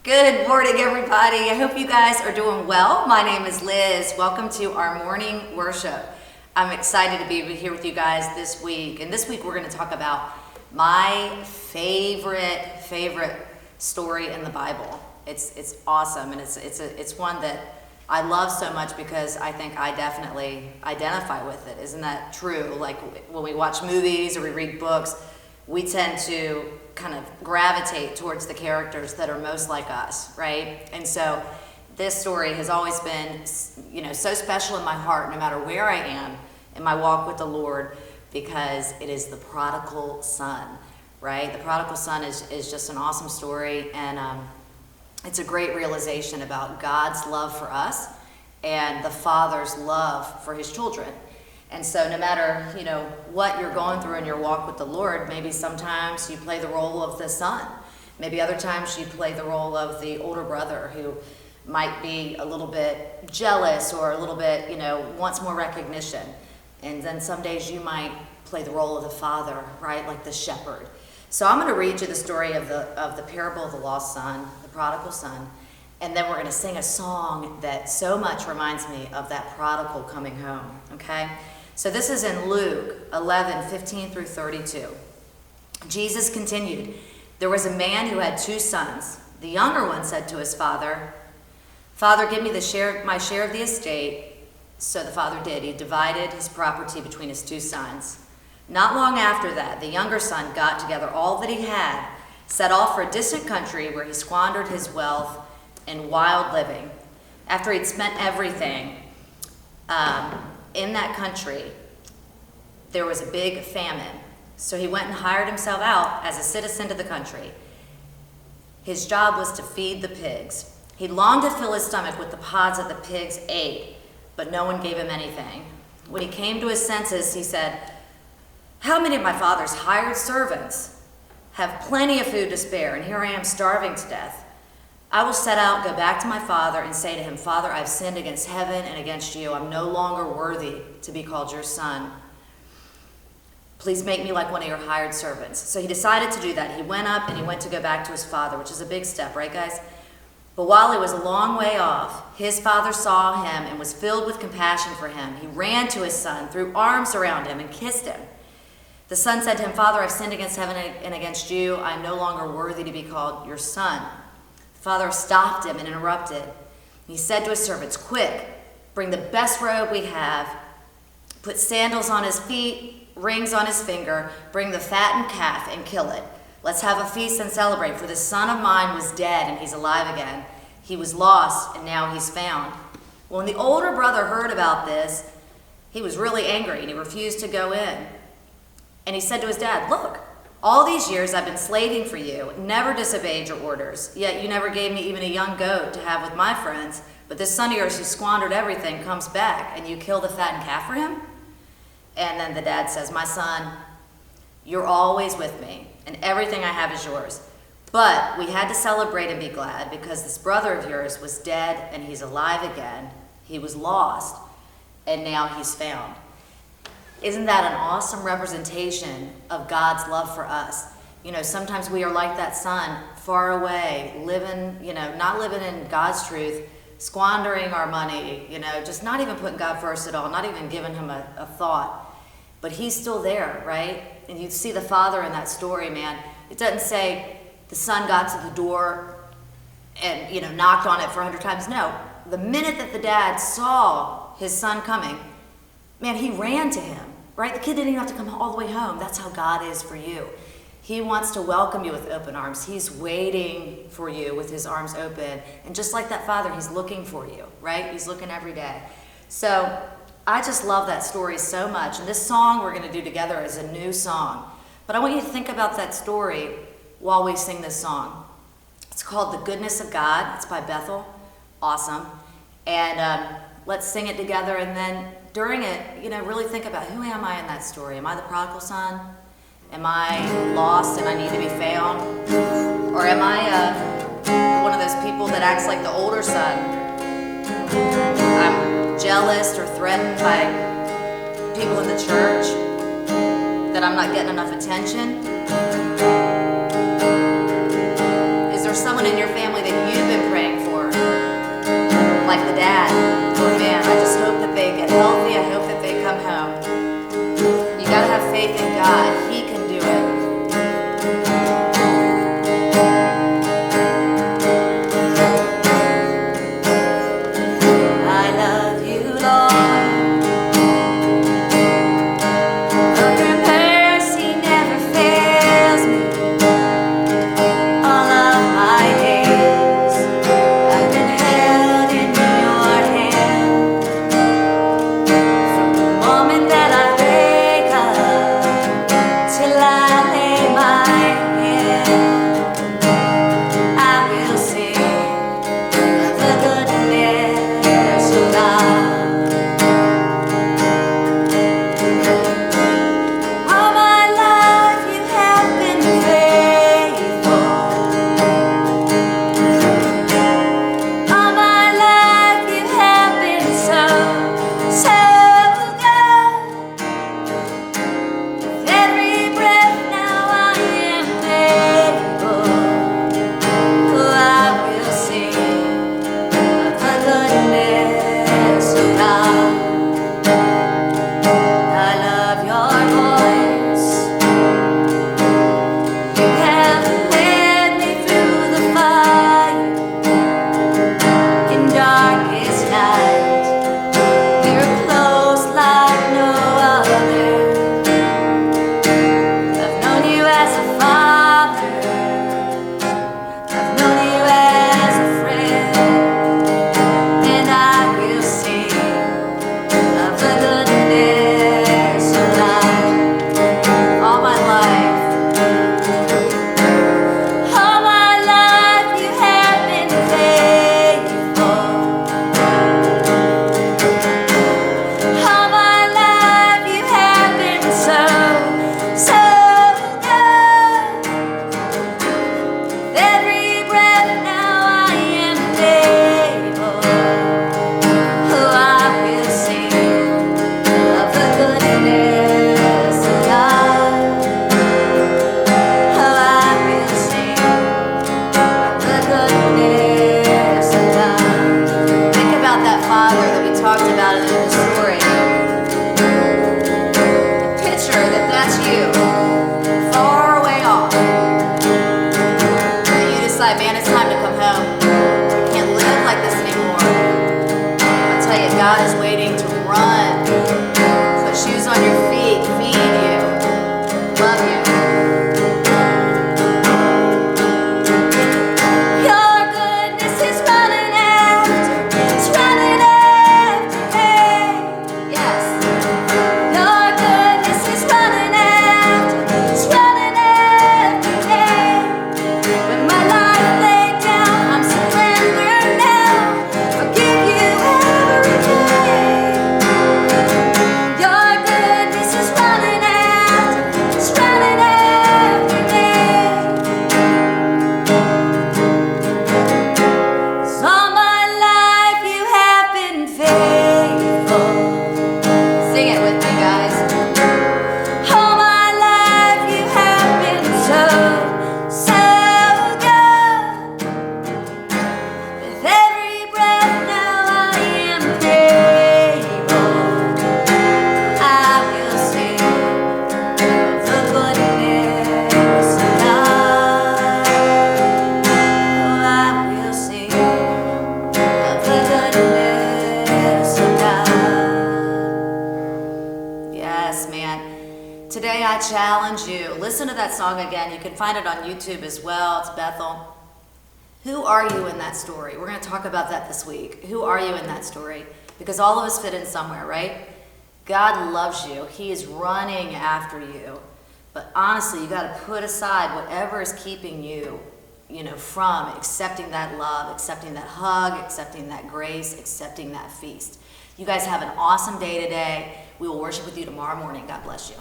Good morning, everybody. I hope you guys are doing well. My name is Liz. Welcome to our morning worship. I'm excited to be here with you guys this week. And this week we're going to talk about my favorite story in the Bible. It's awesome, and it's one that I love so much because I think I definitely identify with it. Isn't that true? Like when we watch movies or we read books, we tend to kind of gravitate towards the characters that are most like us, right? And so this story has always been, so special in my heart, no matter where I am in my walk with the Lord, because it is the prodigal son, right? The prodigal son is just an awesome story, and it's a great realization about God's love for us and the Father's love for his children. And so no matter, what you're going through in your walk with the Lord, maybe sometimes you play the role of the son. Maybe other times you play the role of the older brother who might be a little bit jealous or a little bit, wants more recognition. And then some days you might play the role of the father, right, like the shepherd. So I'm going to read you the story of the parable of the lost son, the prodigal son, and then we're going to sing a song that so much reminds me of that prodigal coming home, okay? So this is in Luke 11:15 through 32. Jesus continued, "There was a man who had 2 sons. The younger one said to his father, 'Father, give me my share of the estate.' So the father did. He divided his property between his 2 sons. Not long after that, the younger son got together all that he had, set off for a distant country where he squandered his wealth in wild living. After he'd spent everything, in that country, there was a big famine. So he went and hired himself out as a citizen to the country. His job was to feed the pigs. He longed to fill his stomach with the pods that the pigs ate, but no one gave him anything. When he came to his senses, he said, 'How many of my father's hired servants have plenty of food to spare, and here I am starving to death? I will set out, go back to my father, and say to him, Father, I've sinned against heaven and against you. I'm no longer worthy to be called your son. Please make me like one of your hired servants.' So he decided to do that. He went up and he went to go back to his father, which is a big step, right, guys? But while he was a long way off, his father saw him and was filled with compassion for him. He ran to his son, threw arms around him, and kissed him. The son said to him, Father, I've sinned against heaven and against you. I'm no longer worthy to be called your son. The father stopped him and interrupted. He said to his servants, 'Quick, bring the best robe we have, put sandals on his feet, rings on his finger, bring the fattened calf and kill it. Let's have a feast and celebrate, for this son of mine was dead and he's alive again. He was lost and now he's found.' Well, when the older brother heard about this, he was really angry and he refused to go in. And he said to his dad, 'Look, all these years I've been slaving for you, never disobeyed your orders, yet you never gave me even a young goat to have with my friends. But this son of yours who squandered everything comes back, and you kill the fattened calf for him?' And then the dad says, 'My son, you're always with me, and everything I have is yours. But we had to celebrate and be glad, because this brother of yours was dead, and he's alive again. He was lost, and now he's found.'" Isn't that an awesome representation of God's love for us? Sometimes we are like that son, far away, living, not living in God's truth, squandering our money, just not even putting God first at all, not even giving him a thought. But he's still there, right? And you see the father in that story, man. It doesn't say the son got to the door and, knocked on it for 100 times. No, the minute that the dad saw his son coming, man, he ran to him, right? The kid didn't even have to come all the way home. That's how God is for you. He wants to welcome you with open arms. He's waiting for you with his arms open. And just like that father, he's looking for you, right? He's looking every day. So I just love that story so much. And this song we're going to do together is a new song. But I want you to think about that story while we sing this song. It's called The Goodness of God. It's by Bethel. Awesome. And let's sing it together, and then during it, really think about, who am I in that story? Am I the prodigal son? Am I lost and I need to be found? Or am I one of those people that acts like the older son? I'm jealous or threatened by people in the church, that I'm not getting enough attention? Is there someone in your family that you wife, the dad. Oh man, I just hope that they get healthy. I hope that they come home. You gotta have faith in God. He can do it. I love you, Lord. Oh, your mercy never fails me. All of my days, I've been held in your hand. From the moment that I wake up till I lay my head, I will sing of the goodness of God. All my life you have been faithful. All my life you have been so, so good. With every breath now I am able. Oh, I will sing of the goodness of God. I love your voice. You have led me through the fire in darkest night. You're close like no other. I've known you as a father. I've known you as a friend. And I will sing of the goodness of God. All my life. All my life you have been faithful. All my life you have been so, so good. With every breath now I am able. Oh, I will sing of the goodness of God. Oh, I will sing of the goodness of God. Think about that father that we talked about in the story. Picture that that's you, far away off. And you decide, man, it's time to come home. I can't live like this anymore. I'll tell you, God is waiting to run, put shoes on your feet, feed you, love you. Your goodness is running after, it's running after me. Yes. Your goodness is running after, it's running after me. When my life laid down, I'm surrendered now. Forgive you every day. Your goodness is running after, it's running after me. 'Cause all my life you have been faithful. Sing it with me, guys. All my life you have been so, so good. With every breath now I am able. I will sing of the goodness of God. Oh, I will sing of the goodness of God. Yes, man. Today I challenge you. Listen to that song again. You can find it on YouTube as well. It's Bethel. Who are you in that story? We're going to talk about that this week. Who are you in that story? Because all of us fit in somewhere, right? God loves you. He is running after you. But honestly, you got to put aside whatever is keeping you, from accepting that love, accepting that hug, accepting that grace, accepting that feast. You guys have an awesome day today. We will worship with you tomorrow morning. God bless you.